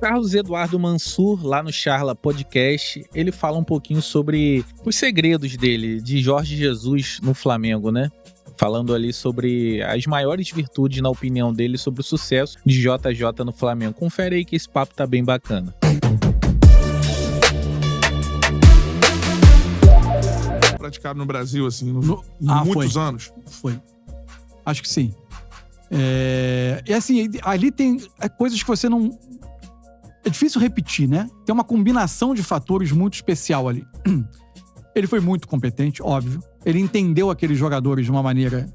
Carlos Eduardo Mansur, lá no Charla Podcast, ele fala um pouquinho sobre os segredos dele, de Jorge Jesus no Flamengo, né? Falando ali sobre as maiores virtudes, na opinião dele, sobre o sucesso de JJ no Flamengo. Confere aí que esse papo tá bem bacana. Praticado no Brasil, assim, muitos anos. Foi. Acho que sim. E assim, ali tem coisas que você não... É difícil repetir, né? Tem uma combinação de fatores muito especial ali. Ele foi muito competente, óbvio. Ele entendeu aqueles jogadores de uma maneira...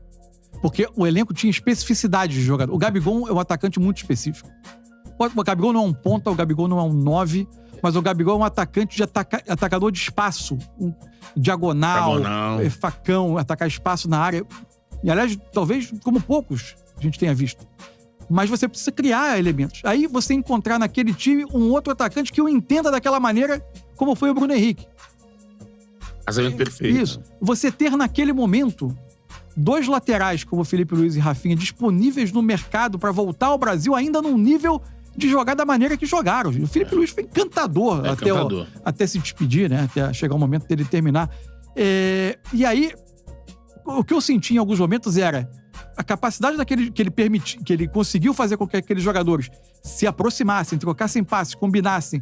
Porque o elenco tinha especificidade de jogador. O Gabigol é um atacante muito específico. O Gabigol não é um ponta, o Gabigol não é um 9, mas o Gabigol é um atacante de atacador de espaço. Um diagonal. Facão, atacar espaço na área. E, aliás, talvez como poucos a gente tenha visto. Mas você precisa criar elementos. Aí você encontrar naquele time um outro atacante que o entenda daquela maneira como foi o Bruno Henrique. Casamento perfeito. Isso. Você ter naquele momento 2 laterais como Felipe Luiz e Rafinha disponíveis no mercado para voltar ao Brasil ainda num nível de jogar da maneira que jogaram. O Felipe Luiz foi encantador, até se despedir, né? Até chegar o momento dele terminar. E aí, o que eu senti em alguns momentos era a capacidade que ele conseguiu fazer com que aqueles jogadores se aproximassem, trocassem passes, combinassem,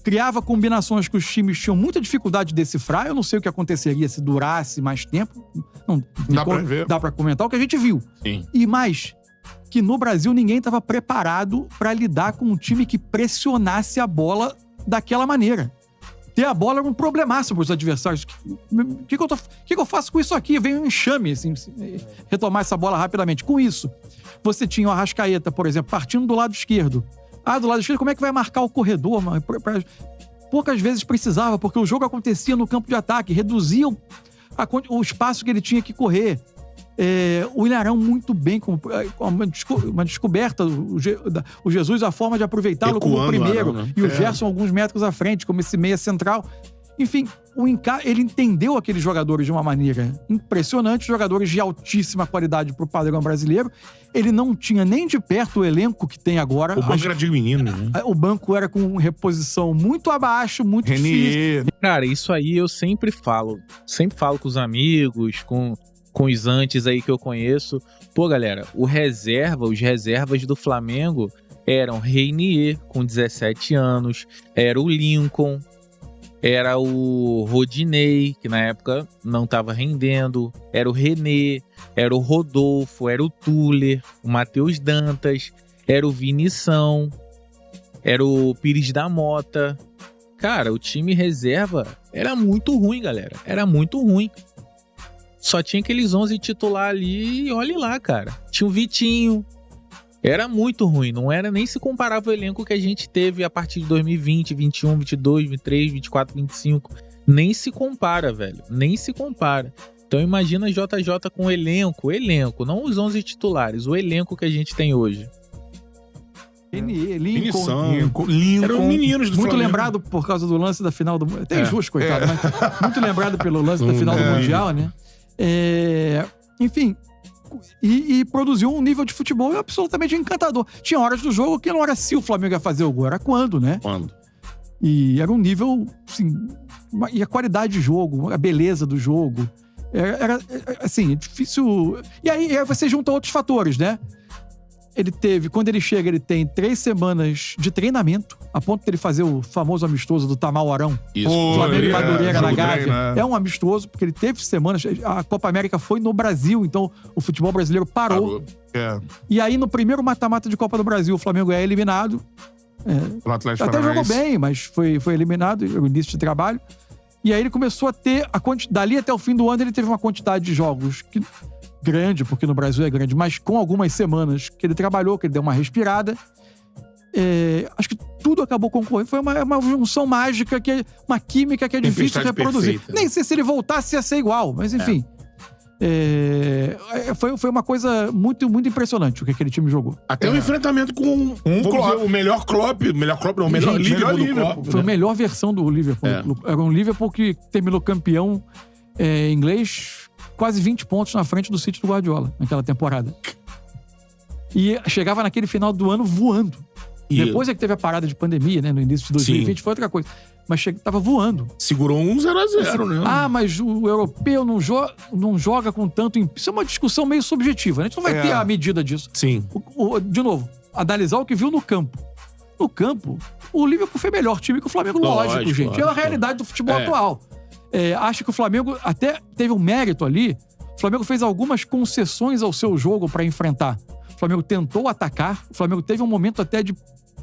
criava combinações que os times tinham muita dificuldade de decifrar. Eu não sei o que aconteceria se durasse mais tempo. Não dá pra ver. Dá pra comentar o que a gente viu. Sim. E mais, que no Brasil ninguém estava preparado para lidar com um time que pressionasse a bola daquela maneira. Ter a bola era um problemaço para os adversários. O que eu faço com isso aqui? Vem um enxame, assim, retomar essa bola rapidamente. Com isso, você tinha o Arrascaeta, por exemplo, partindo do lado esquerdo. Do lado esquerdo, como é que vai marcar o corredor? Poucas vezes precisava, porque o jogo acontecia no campo de ataque, reduziam o espaço que ele tinha que correr. O Ilharão muito bem, com uma descoberta, o Jesus, a forma de aproveitá-lo como o primeiro, né? E o Gerson alguns metros à frente, como esse meia central. Enfim, ele entendeu aqueles jogadores de uma maneira impressionante, jogadores de altíssima qualidade pro padrão brasileiro. Ele não tinha nem de perto o elenco que tem agora. O banco era de menino, né? O banco era com reposição muito abaixo, muito difícil. Cara, isso aí eu sempre falo com os amigos, com os antes aí que eu conheço. Pô, galera, os reservas do Flamengo eram Reinier, com 17 anos, era o Lincoln, era o Rodinei, que na época não estava rendendo, era o René, era o Rodolfo, era o Tuller, o Matheus Dantas, era o Vinição, era o Pires da Mota. Cara, o time reserva era muito ruim, galera. Era muito ruim. Só tinha aqueles 11 titular ali e olhe lá, cara. Tinha o Vitinho. Era muito ruim. Não era nem se comparava o elenco que a gente teve a partir de 2020, 21, 22, 23, 24, 25. Nem se compara, velho. Nem se compara. Então imagina JJ com o elenco, não os 11 titulares, o elenco que a gente tem hoje. Lincoln. Eram meninos do muito Flamengo. Lembrado por causa do lance da final do... Tem justo, coitado, mas muito lembrado pelo lance da final do Mundial, né? Enfim, e produziu um nível de futebol absolutamente encantador. Tinha horas do jogo que não era se o Flamengo ia fazer o gol, era quando, né? E era um nível, assim, e a qualidade de jogo, a beleza do jogo, era assim, difícil. E aí você junta outros fatores, né? Quando ele chega, ele tem 3 semanas de treinamento, a ponto de ele fazer o famoso amistoso do Tamal-Arão. Isso. Flamengo e Madureira na Gávea. Né? É um amistoso, porque ele teve semanas. A Copa América foi no Brasil, então o futebol brasileiro parou. E aí, no primeiro mata-mata de Copa do Brasil, o Flamengo é eliminado. O Atlético Até jogou Paranaense. bem, mas foi eliminado, o início de trabalho. E aí ele começou a ter, dali até o fim do ano, ele teve uma quantidade de jogos grande, porque no Brasil é grande, mas com algumas semanas que ele trabalhou, que ele deu uma respirada. Acho que tudo acabou concorrendo. Foi uma junção mágica, uma química que é difícil reproduzir. Perfeita. Nem sei se ele voltasse ia ser igual, mas enfim. Foi uma coisa muito, muito impressionante o que aquele time jogou. Até o enfrentamento com o melhor Klopp, o melhor Liverpool do Klopp. Foi a melhor versão do Liverpool. Era um Liverpool que terminou campeão inglês quase 20 pontos na frente do City do Guardiola naquela temporada. E chegava naquele final do ano voando. Depois é que teve a parada de pandemia, né? No início de 2020 foi outra coisa. Mas tava voando. Segurou um 0-0, né? Mas o europeu não joga com tanto... Isso é uma discussão meio subjetiva, né? A gente não vai ter a medida disso. Sim. De novo, analisar o que viu no campo. No campo, o Liverpool foi melhor time que o Flamengo, lógico, gente. É a realidade do futebol atual. Acho que o Flamengo até teve um mérito ali. O Flamengo fez algumas concessões ao seu jogo para enfrentar. O Flamengo tentou atacar. O Flamengo teve um momento até de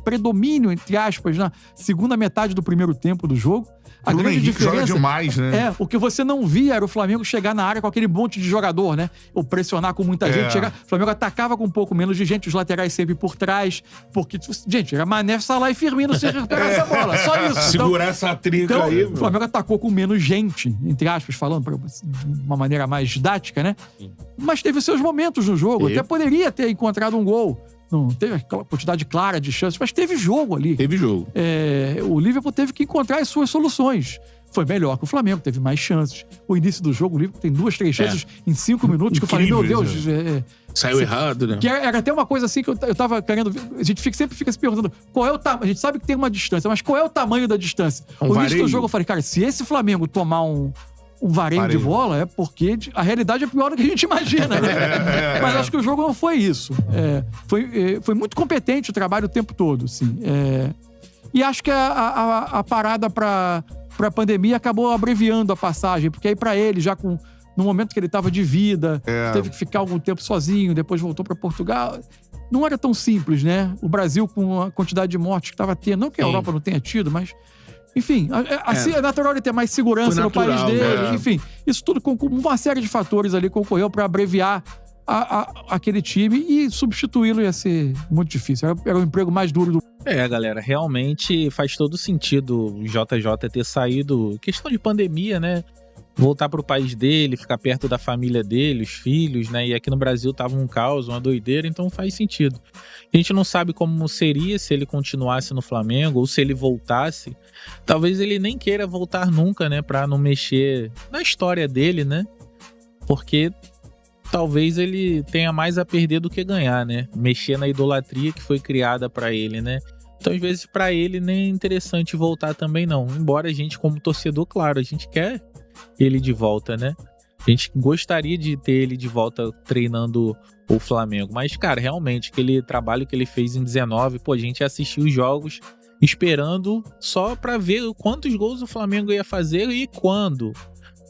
predomínio, entre aspas, na segunda metade do primeiro tempo do jogo. A grande diferença joga demais, né? O que você não via era o Flamengo chegar na área com aquele monte de jogador, né? Ou pressionar com muita gente. O Flamengo atacava com um pouco menos de gente, os laterais sempre por trás. Porque, gente, era Mané, Salah e Firmino se recuperar essa bola. Só isso. Segurar essa trinca aí, o Flamengo atacou com menos gente, entre aspas, falando de uma maneira mais didática, né? Mas teve seus momentos no jogo. Até poderia ter encontrado um gol. Não teve aquela quantidade clara de chances, mas teve jogo ali. Teve jogo. O Liverpool teve que encontrar as suas soluções. Foi melhor que o Flamengo, teve mais chances. O início do jogo, o Liverpool tem 2, 3 chances em 5 minutos, que eu falei, meu Deus... Saiu errado, né? Que era até uma coisa assim que eu tava querendo... A gente sempre fica se perguntando, qual é o tamanho... A gente sabe que tem uma distância, mas qual é o tamanho da distância? No início do jogo eu falei, cara, se esse Flamengo tomar um vareio de bola, é porque a realidade é pior do que a gente imagina, né? Mas acho que o jogo não foi isso. Foi muito competente o trabalho o tempo todo, assim. E acho que a parada pra pandemia acabou abreviando a passagem, porque aí pra ele, já no momento que ele tava de vida, teve que ficar algum tempo sozinho, depois voltou pra Portugal. Não era tão simples, né? O Brasil, com a quantidade de mortes que tava tendo, não que a Europa não tenha tido, mas... Enfim, assim é natural ele ter mais segurança no país dele. Enfim, isso tudo com uma série de fatores ali concorreu para abreviar aquele time, e substituí-lo ia ser muito difícil. Era o emprego mais duro do... Galera, realmente faz todo sentido o JJ ter saído. Questão de pandemia, né? Voltar pro país dele, ficar perto da família dele, os filhos, né? E aqui no Brasil tava um caos, uma doideira, então faz sentido. A gente não sabe como seria se ele continuasse no Flamengo ou se ele voltasse. Talvez ele nem queira voltar nunca, né? Pra não mexer na história dele, né? Porque talvez ele tenha mais a perder do que ganhar, né? Mexer na idolatria que foi criada pra ele, né? Então, às vezes, pra ele nem é interessante voltar também, não. Embora a gente, como torcedor, claro, a gente quer ele de volta, né? A gente gostaria de ter ele de volta treinando o Flamengo. Mas, cara, realmente, aquele trabalho que ele fez em 19, a gente assistiu os jogos esperando só pra ver quantos gols o Flamengo ia fazer e quando.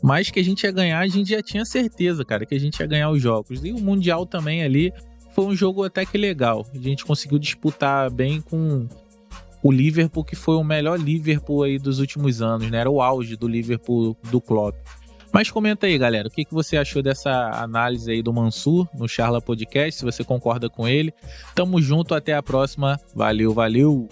Mas que a gente ia ganhar, a gente já tinha certeza, cara, que a gente ia ganhar os jogos. E o Mundial também ali foi um jogo até que legal. A gente conseguiu disputar bem com o Liverpool, que foi o melhor Liverpool aí dos últimos anos, né? Era o auge do Liverpool do Klopp. Mas comenta aí, galera, o que você achou dessa análise aí do Mansur no Charla Podcast, se você concorda com ele. Tamo junto, até a próxima. Valeu, valeu!